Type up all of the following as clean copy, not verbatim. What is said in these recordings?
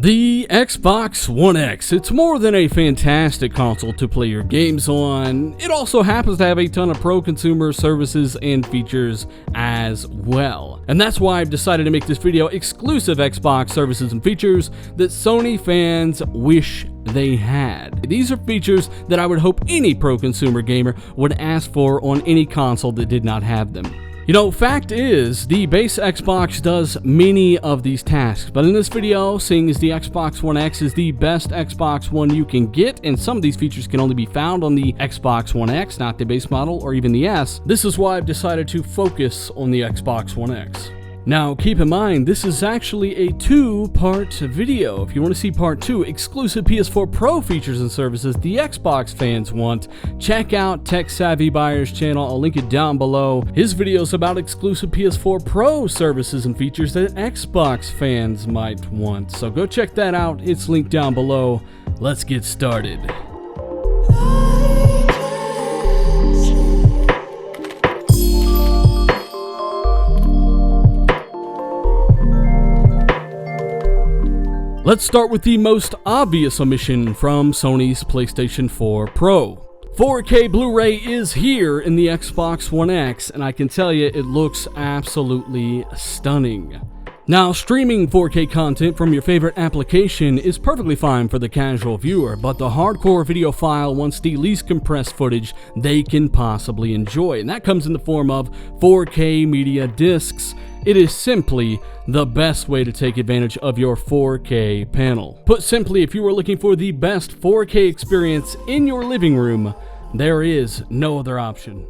The Xbox One X. It's more than a fantastic console to play your games on. It also happens to have a ton of pro consumer services and features as well. And that's why I've decided to make this video exclusive Xbox services and features that Sony fans wish they had. These are features that I would hope any pro consumer gamer would ask for on any console that did not have them. You know, fact is, the base Xbox does many of these tasks, but in this video, seeing as the Xbox One X is the best Xbox One you can get, and some of these features can only be found on the Xbox One X, not the base model or even the S, this is why I've decided to focus on the Xbox One X. Now, keep in mind, this is actually a two-part video. If you want to see part 2, exclusive PS4 Pro features and services the Xbox fans want, check out Tech Savvy Buyer's channel. I'll link it down below. His video is about exclusive PS4 Pro services and features that Xbox fans might want. So go check that out. It's linked down below. Let's get started. Let's start with the most obvious omission from Sony's PlayStation 4 Pro. 4K Blu-ray is here in the Xbox One X, and I can tell you it looks absolutely stunning. Now, streaming 4K content from your favorite application is perfectly fine for the casual viewer, but the hardcore videophile wants the least compressed footage they can possibly enjoy, and that comes in the form of 4K media discs. It is simply the best way to take advantage of your 4K panel. Put simply, if you are looking for the best 4K experience in your living room, there is no other option.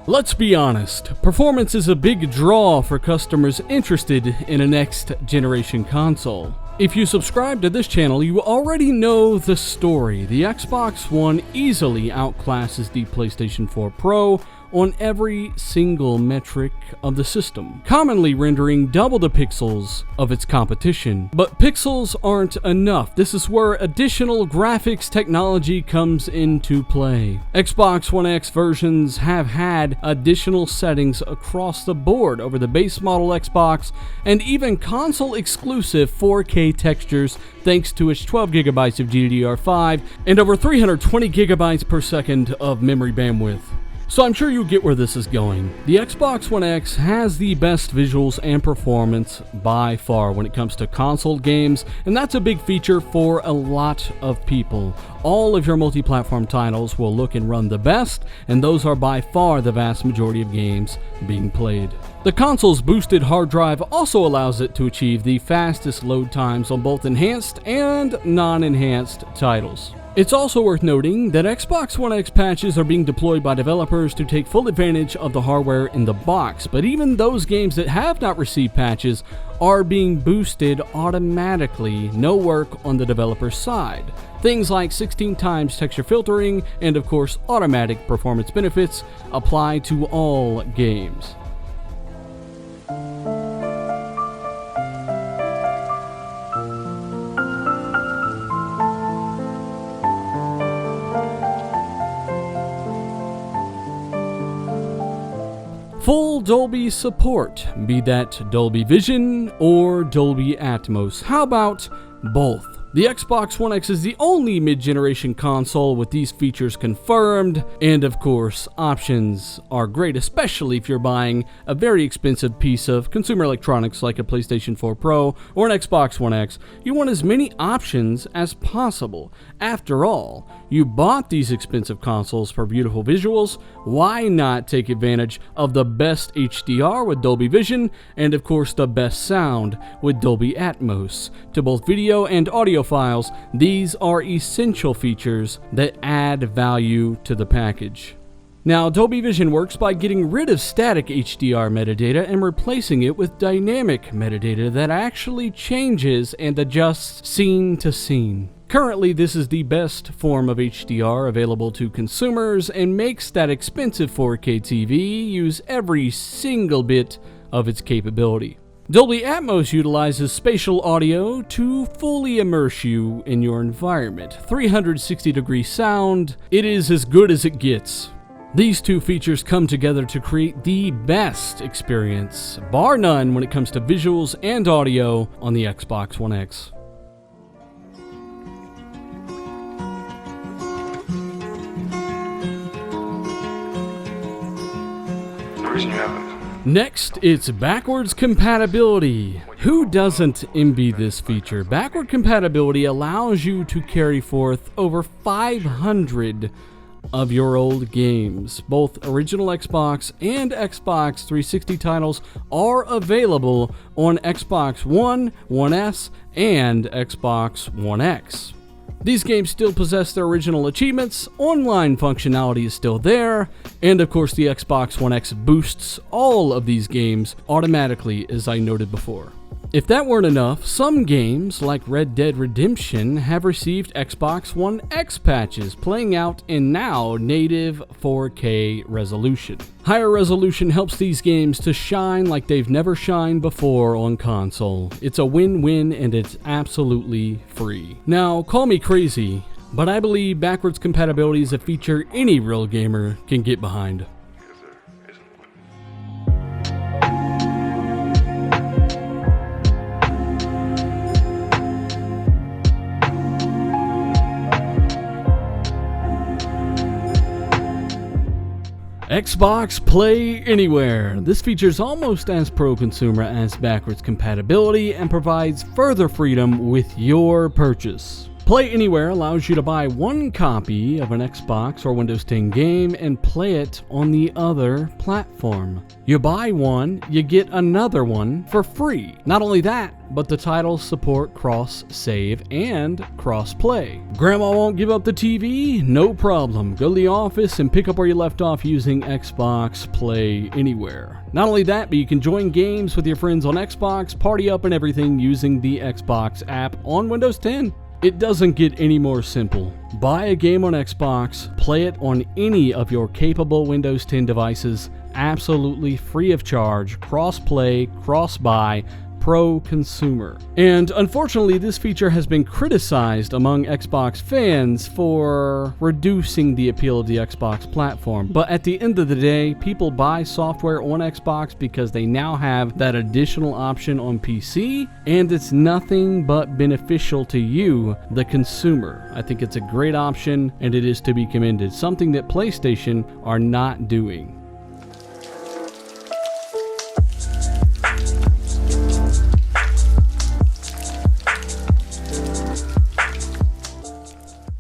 Let's be honest, performance is a big draw for customers interested in a next generation console. If you subscribe to this channel, you already know the story. The Xbox One easily outclasses the PlayStation 4 Pro on every single metric of the system, commonly rendering double the pixels of its competition. But pixels aren't enough. This is where additional graphics technology comes into play. Xbox One X versions have had additional settings across the board over the base model Xbox, and even console exclusive 4K textures thanks to its 12 gigabytes of GDDR5 and over 320 gigabytes per second of memory bandwidth. So I'm sure you get where this is going. The Xbox One X has the best visuals and performance by far when it comes to console games, and that's a big feature for a lot of people. All of your multi-platform titles will look and run the best, and those are by far the vast majority of games being played. The console's boosted hard drive also allows it to achieve the fastest load times on both enhanced and non-enhanced titles. It's also worth noting that Xbox One X patches are being deployed by developers to take full advantage of the hardware in the box, but even those games that have not received patches are being boosted automatically, no work on the developer's side. Things like 16 times texture filtering and of course automatic performance benefits apply to all games. Full Dolby support, be that Dolby Vision or Dolby Atmos. How about both? The Xbox One X is the only mid-generation console with these features confirmed, and of course, options are great, especially if you're buying a very expensive piece of consumer electronics like a PlayStation 4 Pro or an Xbox One X. You want as many options as possible. After all, you bought these expensive consoles for beautiful visuals. Why not take advantage of the best HDR with Dolby Vision, and of course the best sound with Dolby Atmos? To both video and audio files, these are essential features that add value to the package. Now, Dolby Vision works by getting rid of static HDR metadata and replacing it with dynamic metadata that actually changes and adjusts scene to scene. Currently, this is the best form of HDR available to consumers and makes that expensive 4K TV use every single bit of its capability. Dolby Atmos utilizes spatial audio to fully immerse you in your environment. 360-degree sound, it is as good as it gets. These two features come together to create the best experience, bar none, when it comes to visuals and audio on the Xbox One X. The reason you have it. Next, it's backwards compatibility. Who doesn't envy this feature? Backward compatibility allows you to carry forth over 500 of your old games. Both original Xbox and Xbox 360 titles are available on Xbox One, One S, and Xbox One X. These games still possess their original achievements, online functionality is still there, and of course the Xbox One X boosts all of these games automatically, as I noted before. If that weren't enough, some games like Red Dead Redemption have received Xbox One X patches, playing out in now native 4K resolution. Higher resolution helps these games to shine like they've never shined before on console. It's a win-win and it's absolutely free. Now, call me crazy, but I believe backwards compatibility is a feature any real gamer can get behind. Xbox Play Anywhere. This features almost as pro-consumer as backwards compatibility and provides further freedom with your purchase. Play Anywhere allows you to buy one copy of an Xbox or Windows 10 game and play it on the other platform. You buy one, you get another one for free. Not only that, but the titles support cross-save and cross-play. Grandma won't give up the TV? No problem. Go to the office and pick up where you left off using Xbox Play Anywhere. Not only that, but you can join games with your friends on Xbox, party up and everything using the Xbox app on Windows 10. It doesn't get any more simple. Buy a game on Xbox, play it on any of your capable Windows 10 devices, absolutely free of charge, cross-play, cross-buy, pro-consumer. And unfortunately, this feature has been criticized among Xbox fans for reducing the appeal of the Xbox platform. But at the end of the day, people buy software on Xbox because they now have that additional option on PC, and it's nothing but beneficial to you, the consumer. I think it's a great option, and it is to be commended, something that PlayStation are not doing.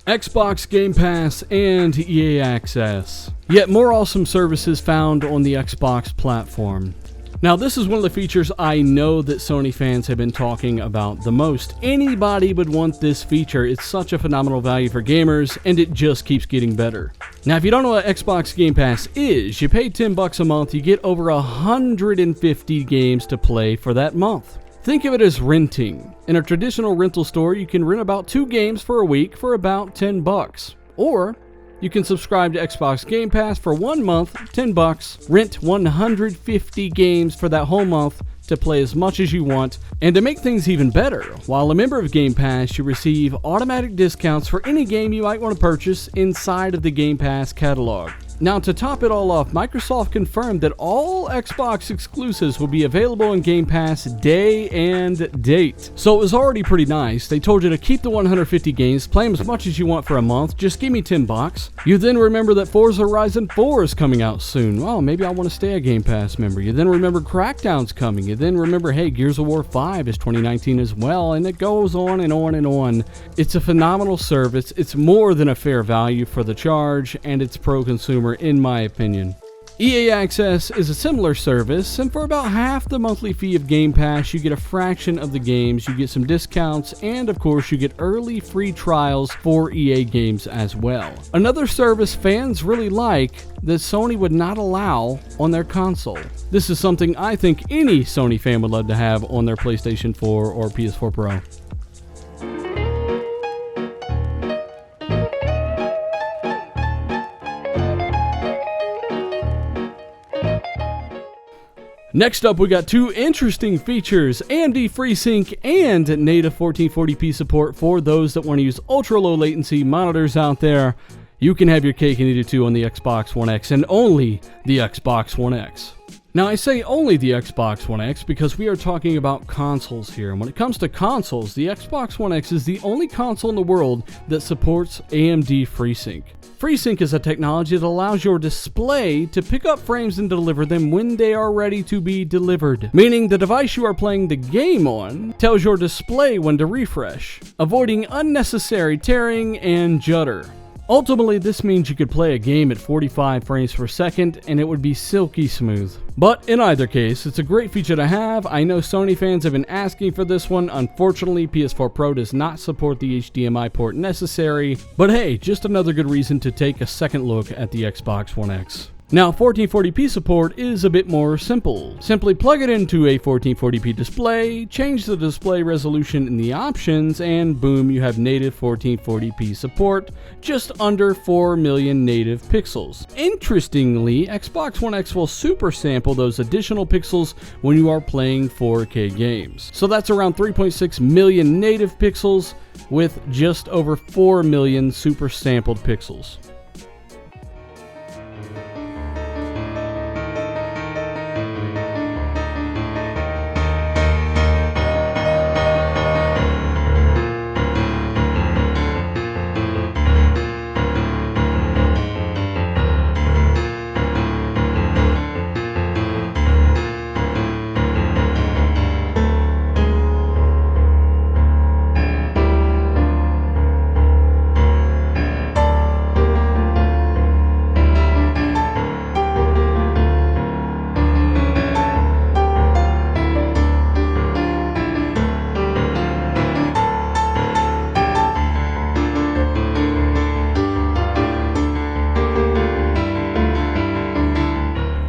Xbox Game Pass and EA Access. Yet more awesome services found on the Xbox platform. Now, this is one of the features I know that Sony fans have been talking about the most. Anybody would want this feature. It's such a phenomenal value for gamers, and it just keeps getting better. Now, if you don't know what Xbox Game Pass is, you pay $10 a month, you get over 150 games to play for that month. Think of it as renting. In a traditional rental store, you can rent about 2 games for a week for about $10. Or you can subscribe to Xbox Game Pass for 1 month, $10, rent 150 games for that whole month to play as much as you want. And to make things even better, while a member of Game Pass, you receive automatic discounts for any game you might want to purchase inside of the Game Pass catalog. Now, to top it all off, Microsoft confirmed that all Xbox exclusives will be available in Game Pass day and date. So it was already pretty nice. They told you to keep the 150 games, play them as much as you want for a month, just give me $10. You then remember that Forza Horizon 4 is coming out soon. Well, maybe I want to stay a Game Pass member. You then remember Crackdown's coming. You then remember, hey, Gears of War 5 is 2019 as well, and it goes on and on and on. It's a phenomenal service. It's more than a fair value for the charge, and it's pro-consumer in my opinion. EA Access is a similar service, and for about half the monthly fee of Game Pass, you get a fraction of the games, you get some discounts, and of course you get early free trials for EA games as well. Another service fans really like that Sony would not allow on their console. This is something I think any Sony fan would love to have on their PlayStation 4 or PS4 Pro. Next up, we got two interesting features, AMD FreeSync and native 1440p support for those that want to use ultra low latency monitors out there. You can have your cake and eat it too on the Xbox One X and only the Xbox One X. Now, I say only the Xbox One X because we are talking about consoles here. And when it comes to consoles, the Xbox One X is the only console in the world that supports AMD FreeSync. FreeSync is a technology that allows your display to pick up frames and deliver them when they are ready to be delivered. Meaning the device you are playing the game on tells your display when to refresh, avoiding unnecessary tearing and judder. Ultimately, this means you could play a game at 45 frames per second and it would be silky smooth. But in either case, it's a great feature to have. I know Sony fans have been asking for this one. Unfortunately, PS4 Pro does not support the HDMI port necessary. But hey, just another good reason to take a second look at the Xbox One X. Now, 1440p support is a bit more simple. Simply plug it into a 1440p display, change the display resolution in the options, and boom, you have native 1440p support, just under 4 million native pixels. Interestingly, Xbox One X will super sample those additional pixels when you are playing 4K games. So that's around 3.6 million native pixels with just over 4 million super sampled pixels.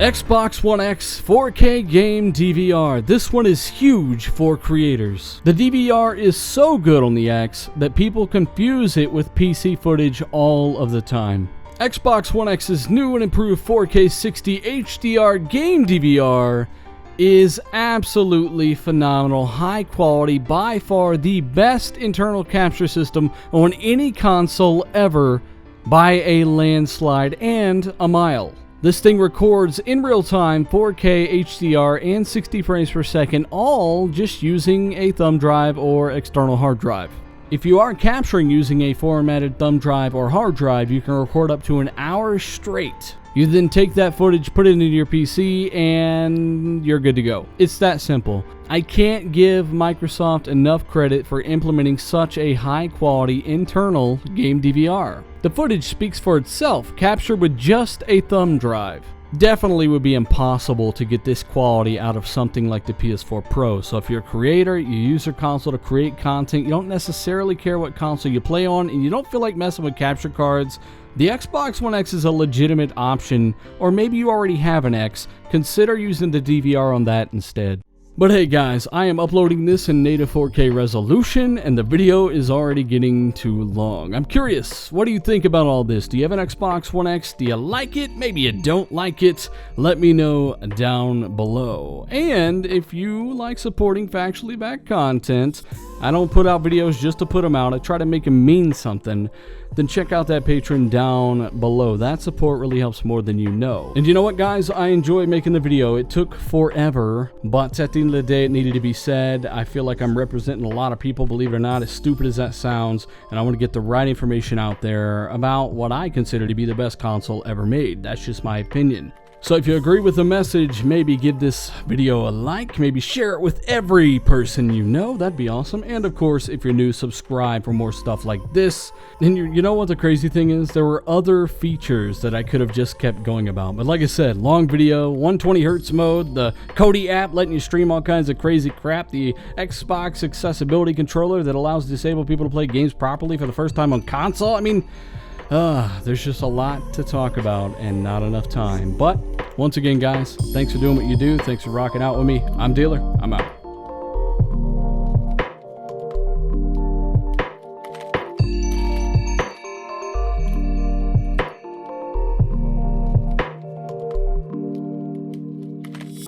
Xbox One X 4K game DVR. This one is huge for creators. The DVR is so good on the X that people confuse it with PC footage all of the time. Xbox One X's new and improved 4K 60 HDR game DVR is absolutely phenomenal, high quality, by far the best internal capture system on any console ever by a landslide and a mile. This thing records in real time 4K HDR and 60 frames per second, all just using a thumb drive or external hard drive. If you are capturing using a formatted thumb drive or hard drive, you can record up to an hour straight. You then take that footage, put it into your PC, and you're good to go. It's that simple. I can't give Microsoft enough credit for implementing such a high-quality internal game DVR. The footage speaks for itself, captured with just a thumb drive. Definitely would be impossible to get this quality out of something like the PS4 Pro. So if you're a creator, you use your console to create content, you don't necessarily care what console you play on, and you don't feel like messing with capture cards, the Xbox One X is a legitimate option. Or maybe you already have an X, consider using the DVR on that instead. But hey guys, I am uploading this in native 4K resolution and the video is already getting too long. I'm curious, what do you think about all this? Do you have an Xbox One X? Do you like it? Maybe you don't like it? Let me know down below. And if you like supporting factually backed content, I don't put out videos just to put them out. I try to make them mean something. Then check out that Patreon down below. That support really helps more than you know. And you know what, guys? I enjoy making the video. It took forever, but at the end of the day, it needed to be said. I feel like I'm representing a lot of people, believe it or not, as stupid as that sounds, and I want to get the right information out there about what I consider to be the best console ever made. That's just my opinion. So if you agree with the message, maybe give this video a like, maybe share it with every person you know. That'd be awesome. And of course, if you're new, subscribe for more stuff like this. And you know what the crazy thing is? There were other features that I could have just kept going about. But like I said, long video, 120 Hertz mode, the Kodi app letting you stream all kinds of crazy crap, the Xbox accessibility controller that allows disabled people to play games properly for the first time on console. I mean, there's just a lot to talk about and not enough time. But once again, guys, thanks for doing what you do. Thanks for rocking out with me. I'm Dealer. I'm out.